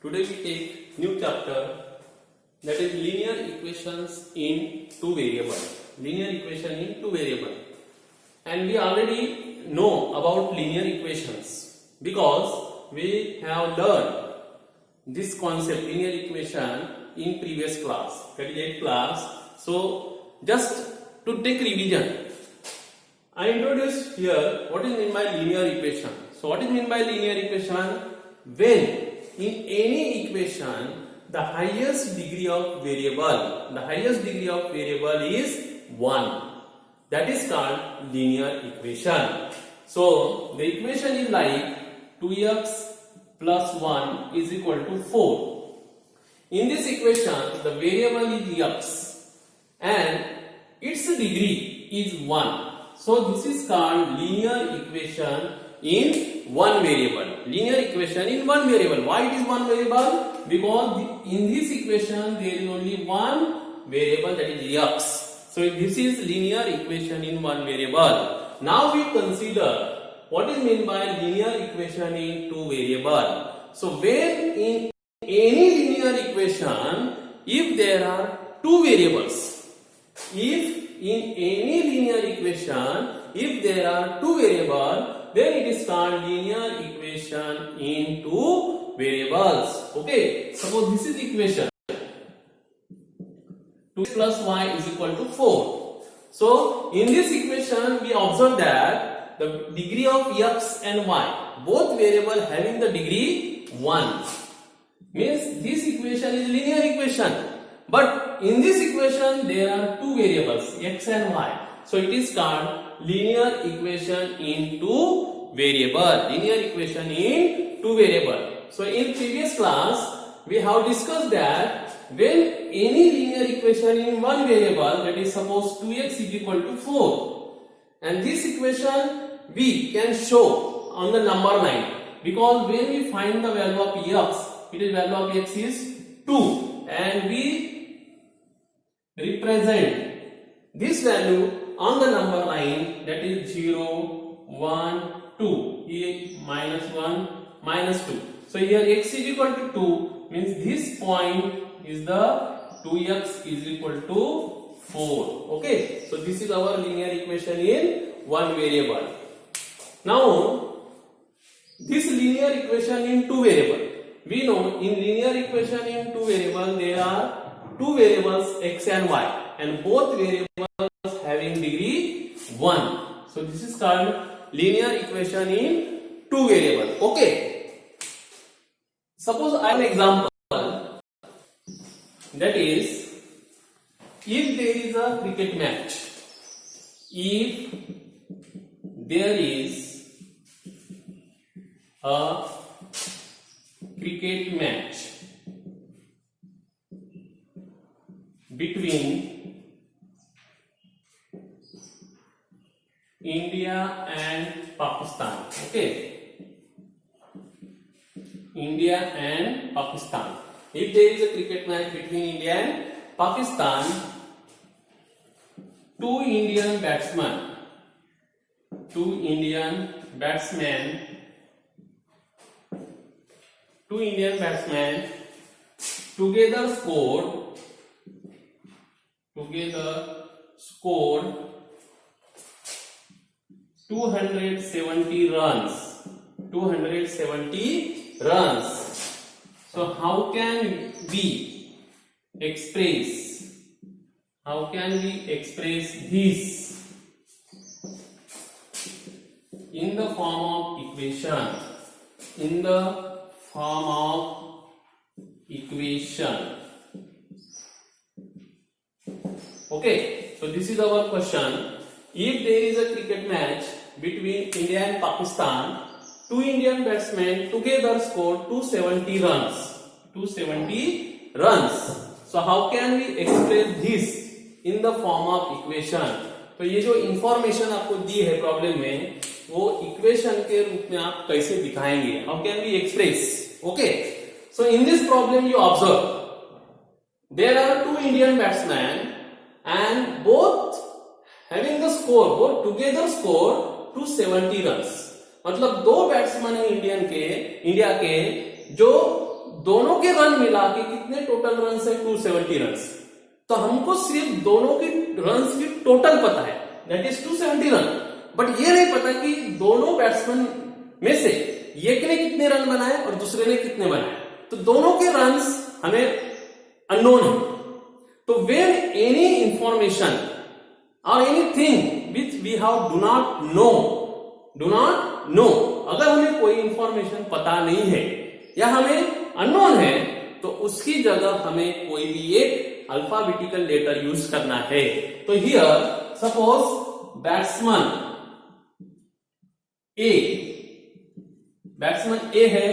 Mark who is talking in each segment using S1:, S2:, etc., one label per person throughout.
S1: Today we take new chapter, that is linear equations in two variable. Linear equation in two variable. And we already know about linear equations because we have learned this concept linear equation in previous class, that is 8th class. So just to take revision, I introduced here what is meant by linear equation. So what is meant by linear equation? When in any equation the highest degree of variable is 1. That is called linear equation. So the equation is like 2x plus 1 is equal to 4. In this equation the variable is x and its degree is 1. So this is called linear equation in one variable. Linear equation in one variable. Why it is one variable? Because in this equation there is only one variable, that is x. So this is linear equation in one variable. Now we consider what is meant by linear equation in two variable. So when in any linear equation, if there are two variables, if in any linear equation, if there are two variables, then it is called linear equation in two variables. Okay, suppose this is equation 2 plus y is equal to 4. So in this equation we observe that the degree of x and y, both variable having the degree 1, means this equation is linear equation. But in this equation there are two variables x and y. So it is called linear equation in two variable. Linear equation in two variable. So in previous class we have discussed that when any linear equation in one variable, that is suppose 2x is equal to 4, and this equation we can show on the number line, because when we find the value of x, it is value of x is 2, and we represent this value on the number line, that is 0, 1, 2, here minus 1, minus 2. So here x is equal to 2 means this point is the 2x is equal to 4. Okay, so this is our linear equation in one variable. Now this linear equation in two variable, we know in linear equation in two variable there are two variables x and y, and both variables having degree 1. So this is called linear equation in two variable. Okay, suppose I have an example, that is if there is a cricket match, if there is a cricket match between India and Pakistan. Okay, India and Pakistan. If there is a cricket match between India and Pakistan, two Indian batsmen together scored 270 runs. So how can we express this in the form of equation? Okay, so this is our question. If there is a cricket match between India and Pakistan, two Indian batsmen together scored 270 runs. So how can we express this in the form of equation? तो ये जो information आपको दी है problem में, वो equation के रूप में आप कैसे दिखाएंगे? How can we express? Okay, so in this problem you observe there are two Indian batsman and both having the score, both together score 270 runs. मतलब दो बैट्समैन है इंडिया के जो दोनों के रन मिला के कितने टोटल रन है? 270 रन। तो हमको सिर्फ दोनों की रन की टोटल पता है, दैट इज 270 रन, बट ये नहीं पता कि दोनों बैट्समैन में से एक ने कितने रन बनाए और दूसरे ने कितने बनाए। तो दोनों के रन हमें अननोन है। तो वेन एनी इंफॉर्मेशन और anything which we have do not know, अगर हमें कोई इंफॉर्मेशन पता नहीं है या हमें अननोन है, तो उसकी जगह हमें कोई भी एक अल्फाबेटिकल लेटर यूज करना है। तो हियर सपोज बैट्समैन ए है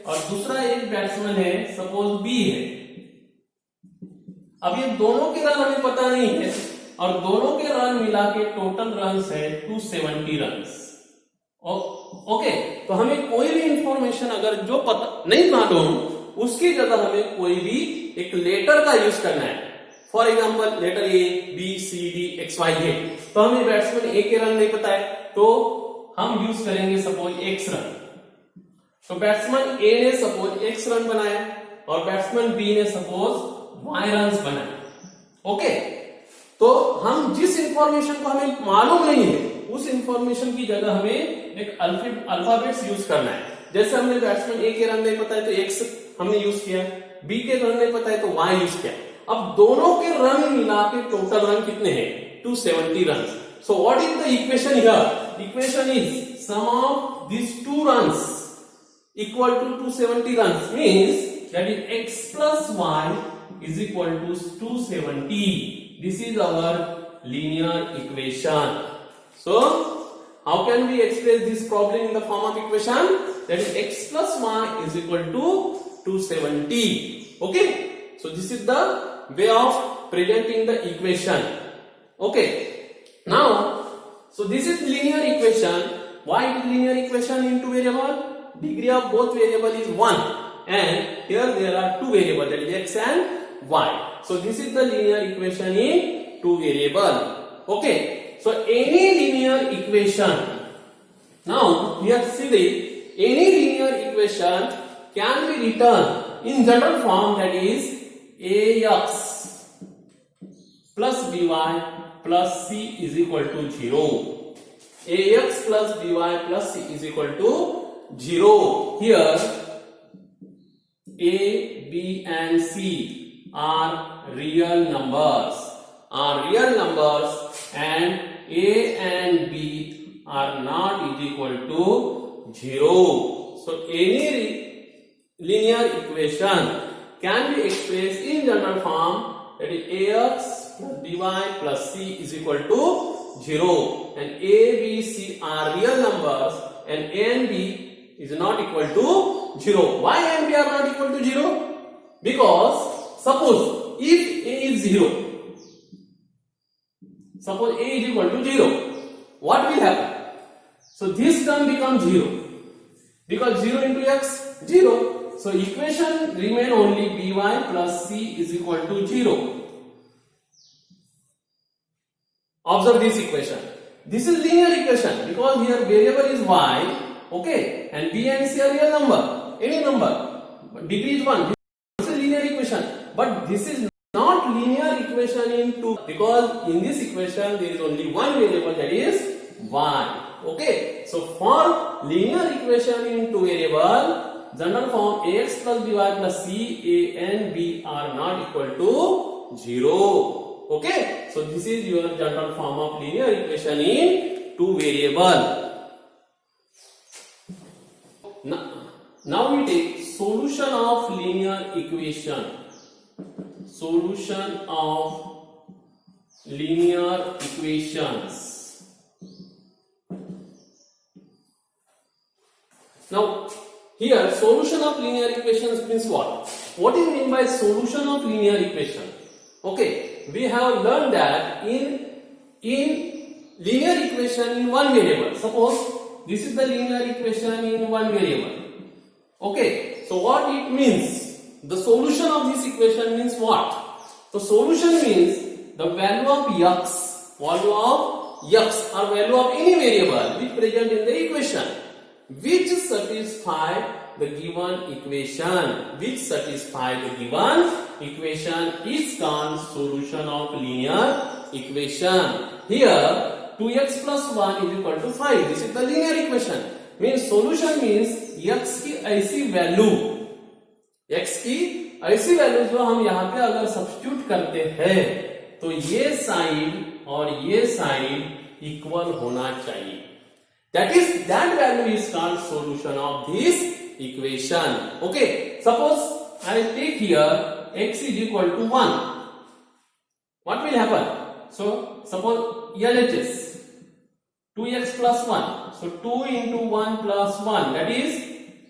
S1: और दूसरा एक बैट्समैन है सपोज बी है। अब ये दोनों के रन हमें पता नहीं है और दोनों के रन मिला के टोटल रन है 270 रन। ओके, तो हमें कोई भी इंफॉर्मेशन अगर जो पता नहीं मालूम, उसकी जगह हमें कोई भी एक लेटर का यूज करना है। For example letter A, B, C, D, X, Y, Z. तो हमें बैट्समैन ए के रन नहीं पता है, तो हम यूज करेंगे सपोज एक्स रन। तो बैट्समैन ए ने सपोज एक्स रन बनाया और बैट्समैन बी ने सपोज वाई रन बनाए। ओके, तो हम जिस इंफॉर्मेशन को हमें मालूम नहीं है, उस इंफॉर्मेशन की जगह हमें एक अल्फाबेट्स यूज करना है। जैसे हमने बैट्समैन ए के रन नहीं पता है तो एक्स हमने यूज किया, बी के रन नहीं पता है तो वाई यूज किया। अब दोनों के रन मिला के टोटल रन कितने हैं? 270 run. So what is the equation here? Equation is sum of this two runs equal to 270 runs, means that is x plus y is equal to 270. This is our linear equation. So how can we express this problem in the form of equation? That is x plus y is equal to 270. Okay, so this is the way of presenting the equation. Okay, now so this is linear equation. Why it is linear equation in two variable? Degree of both variable is 1 and here there are two variables, that is x and y. So this is the linear equation in two variable. Okay, so any linear equation, now here see the any linear equation can be written in general form, that is ax plus by plus c is equal to 0. Ax plus by plus c is equal to 0. Here a, b and c are real numbers, and a and b are not equal to 0. So any linear equation can be expressed in general form, that is ax plus by plus c is equal to 0, and a, b, c are real numbers and a and b is not equal to 0. Why a and b are not equal to 0? Because suppose if a is 0, suppose a is equal to 0, what will happen? So this term becomes 0, because 0 into x 0. So equation remain only by plus c is equal to 0. Observe this equation. This is linear equation because here variable is y. Okay, and b and c are real number, any number, degree is 1. This is linear equation, but this is not linear equation in 2, because in this equation there is only one variable, that is y. Okay, so for linear equation in two variable, general form ax plus by plus c, a and b are not equal to 0. Okay, so this is your general form of linear equation in two variable. Now we take solution of linear equation. Solution of linear equations. Now here solution of linear equations means what? What is meant by solution of linear equation? Okay, we have learned that in linear equation in one variable. Suppose this is the linear equation in one variable. Okay, so what it means? The solution of this equation means what? The solution means the value of x or value of any variable which present in the equation, which satisfy the given equation, which satisfy the given equation is called solution of linear equation. Here 2x plus 1 is equal to 5. This is the linear equation. Means solution means x की ऐसी value, x की ऐसी value जो हम यहाँ पे अगर substitute करते हैं तो ये साइड और ये साइड इक्वल होना चाहिए. That value is called solution of this equation. Okay, suppose I take here x is equal to 1. What will happen? So suppose LHS 2x plus 1. So 2 into 1 plus 1, that is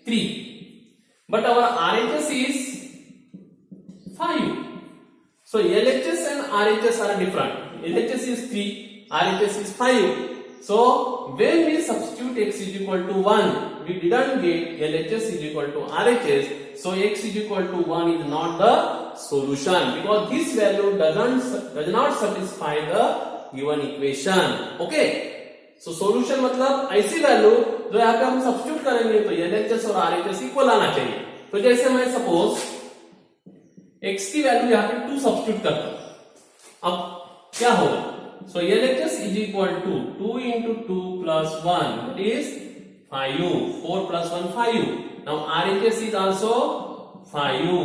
S1: 3. But our RHS is 5. So LHS and RHS are different. LHS is 3, RHS is 5. So when we substitute x is equal to 1, we didn't get LHS is equal to RHS. So x is equal to 1 is not the solution because this value does not satisfy the given equation. Okay. So solution मतलब ऐसी value जो यहाँ पे हम substitute करेंगे तो LHS और RHS equal आना चाहिए. तो जैसे मैं सपोज x की वैल्यू यहाँ पे 2 सब्स्टिट्यूट करता हूं, अब क्या होगा? So LHS is equal to 2 into 2 plus 1, that is 5u. 4 plus 1 5u. Now RHS is also 5u.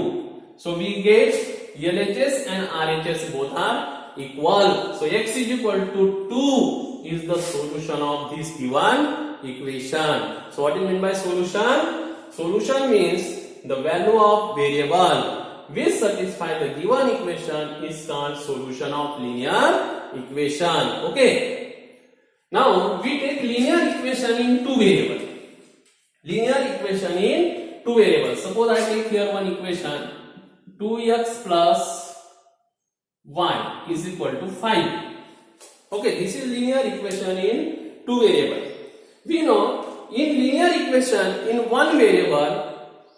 S1: So we get LHS and RHS both are equal. So x is equal to 2 is the solution of this given equation. So what do you mean by solution? Solution means the value of variable which satisfy the given equation is called solution of linear equation. Okay. Now we take linear equation in two variables. Linear equation in two variables. Suppose I take here one equation 2x plus y is equal to 5. Okay, this is linear equation in two variables. We know in linear equation in one variable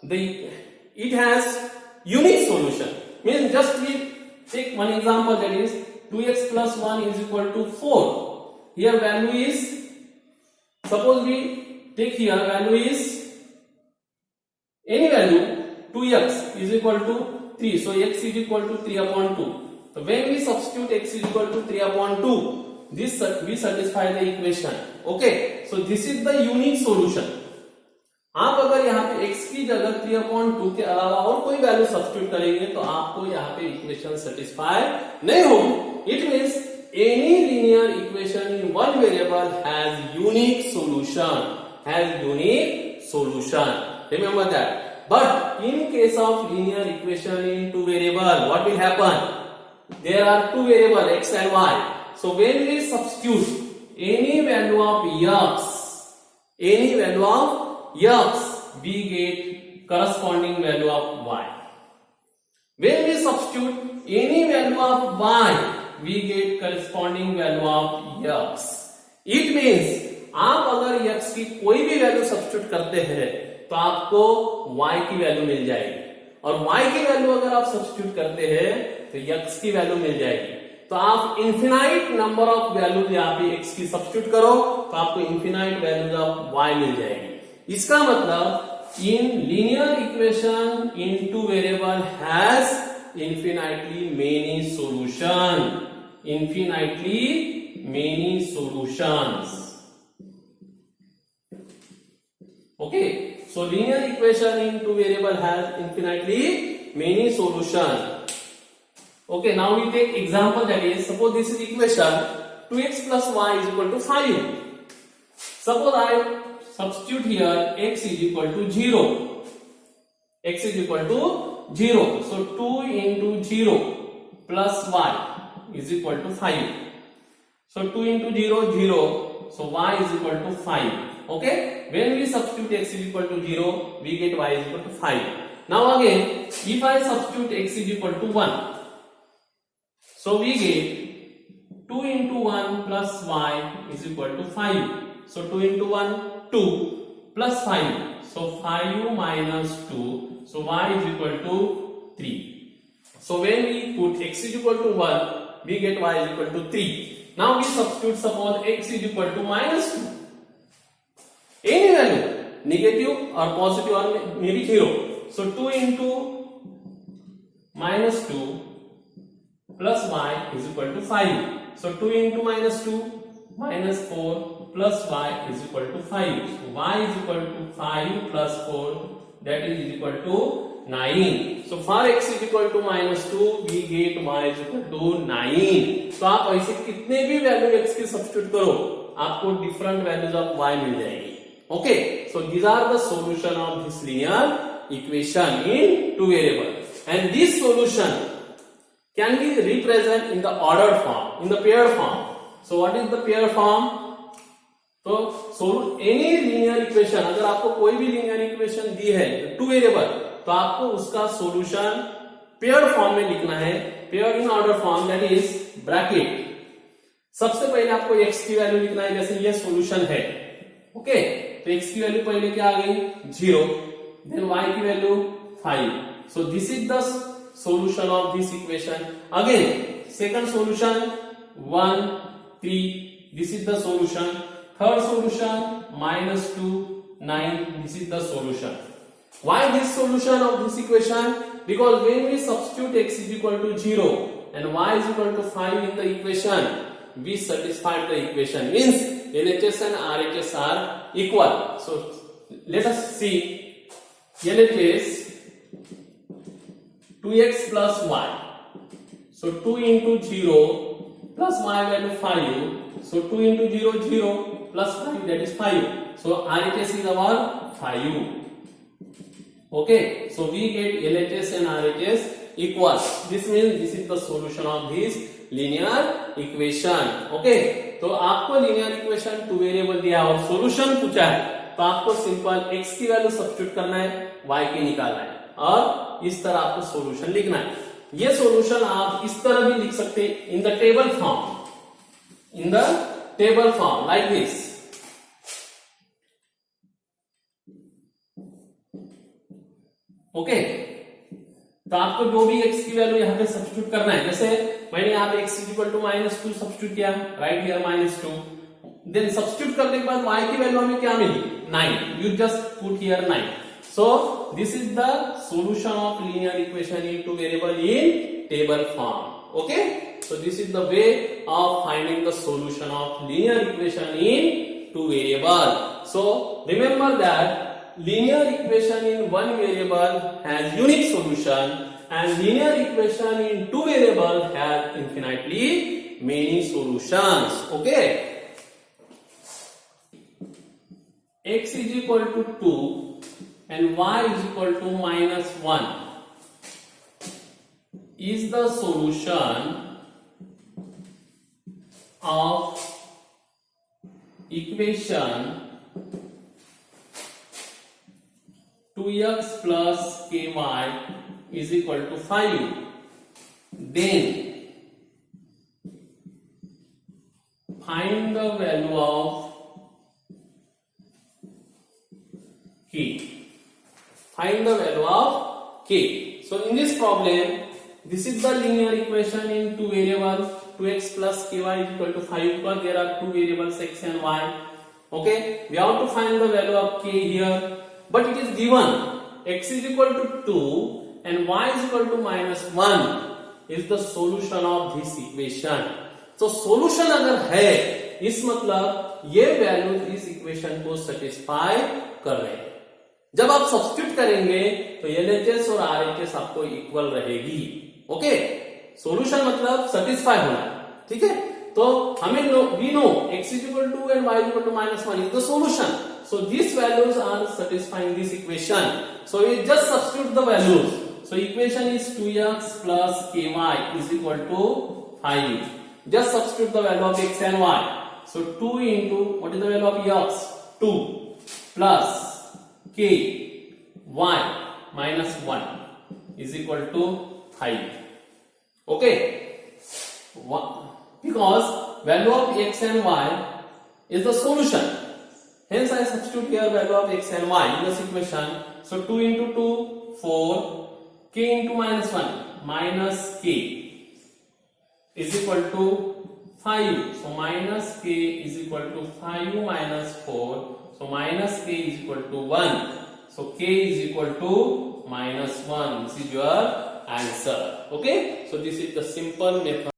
S1: it has unique solution. Means just we take one example, that is 2x plus 1 is equal to 4. Here value is, suppose we take here value is any value 2x is equal to 3. So x is equal to 3 upon 2. So when we substitute x is equal to 3 upon 2, this we satisfy the equation. Okay, so this is the unique solution. आप अगर यहाँ पे x की जगह 3/2 के अलावा और कोई वैल्यू सब्स्टिट्यूट करेंगे तो आपको यहाँ पे इक्वेशन सेटिस्फाई नहीं होगी. It means any linear equation in one variable has unique solution. Remember that. But in case of linear equation in two variable what will happen? There are two variable x and y. So when we substitute any value of x, we get corresponding value of y. When we substitute any value of y, we get corresponding value of x. It means आप अगर x की कोई भी value substitute करते हैं तो आपको y की वैल्यू मिल जाएगी, और y की वैल्यू अगर आप सब्स्टिट्यूट करते हैं तो x की वैल्यू मिल जाएगी. तो आप इन्फिनाइट नंबर ऑफ वैल्यूज यहाँ पे x की सब्स्टिट्यूट करो तो आपको इन्फिनाइट वैल्यूज ऑफ y मिल जाएगी. इसका मतलब in linear equation in two variable has infinitely many solutions. Okay, so linear equation in two variable has infinitely many solution. Okay, now we take example, that is suppose this is equation 2x plus y is equal to 5. Suppose I substitute here x is equal to 0. X is equal to 0. So 2 into 0 plus y is equal to 5. So 2 into 0 0. So y is equal to 5. Okay, when we substitute x is equal to 0, we get y is equal to 5. Now again, if I substitute x is equal to 1, so we get 2 into 1 plus y is equal to 5. So 2 into 1 2 plus 5. So 5u minus 2. So y is equal to 3. So when we put x is equal to 1, we get y is equal to 3. Now we substitute, suppose x is equal to minus 2. Any value. negative or positive or maybe 0. So 2 into minus 2 plus y is equal to 5. So 2 into minus 2 minus 4 plus y is equal to 5. So y is equal to 5 plus 4, that is equal to 9. So for x is equal to minus 2 we get y is equal to 9. तो आप ऐसे कितने भी value x की substitute करो आपको different values of y मिल जाएगी. Okay, so these are the solution of this linear equation in two variable and this solution can be represented in the ordered form, in the paired form. So what is the paired form? So any linear equation, अगर आपको कोई भी linear equation दी है two variable तो आपको उसका solution pair form में लिखना है, pair in order form, that is bracket. सबसे पहले आपको x की वैल्यू लिखना है, जैसे ये सॉल्यूशन है. ओके, तो x की वैल्यू पहले क्या आ गई 0, देन y की value 5. So this is the solution of this equation. Again, second solution 1, 3. This is the solution. Third solution minus 2, 9. This is the solution. Why this solution of this equation? Because when we substitute x is equal to 0 and y is equal to 5 in the equation, we satisfied the equation. Means LHS and RHS are equal. So let us see LHS 2x plus y. So 2 into 0 plus y value 5. So 2 into 0 0 plus 5, that is 5. So RHS is our 5. Okay, so we get LHS and RHS equal. This means this is the solution of this linear equation. Okay, तो आपको linear equation two variable दिया और solution पूछा है तो आपको simple x की value substitute करना है, y की निकालना है और इस तरह आपको सॉल्यूशन लिखना है. ये सॉल्यूशन आप इस तरह भी लिख सकते हैं in the table form, in the table form like this. Okay, तो आपको जो भी x की वैल्यू यहां पे सब्स्टिट्यूट करना है, जैसे मैंने यहाँ पे x इक्वल टू -2 सब्स्टिट्यूट किया, राइट हियर -2. देन सब्स्टिट्यूट करने के बाद y की वैल्यू हमें क्या मिली 9. You just put here 9. So this is the solution of linear equation in two variable in table form. Okay, so this is the way of finding the solution of linear equation in two variable. So remember that linear equation in one variable has unique solution and linear equation in two variable has infinitely many solutions. Okay, x is equal to 2 and y is equal to -1 is the solution of equation 2x plus ky is equal to 5. Then find the value of k. Find the value of k. So in this problem, this is the linear equation in two variables. 2x plus ky is equal to 5 because there are two variables x and y. Okay, we have to find the value of k here, but it is given x is equal to 2 and y is equal to -1 is the solution of this equation. So solution अगर है, इस मतलब ये value इस equation को satisfy कर रहे हैं. जब आप सब्स्टिट्यूट करेंगे तो LHS और RHS आपको इक्वल रहेगी. ओके, सॉल्यूशन मतलब सेटिस्फाई होना, ठीक है. तो हमें we know x is equal to and y is equal to -1 is the solution. So these values are satisfying this equation. So we just substitute the values. So equation is 2x plus ky is equal to 5. Just substitute the value of x and y. So 2 into what is the value of x? 2 plus k y -1 is equal to 5. Okay, because value of x and y is the solution, hence I substitute here value of x and y in this equation. So 2 into 2 4, k into -1 minus k is equal to 5. So minus k is equal to 5 minus 4. So So minus k is equal to 1. So k is equal to minus 1. This is your answer. Okay. So this is the simple method.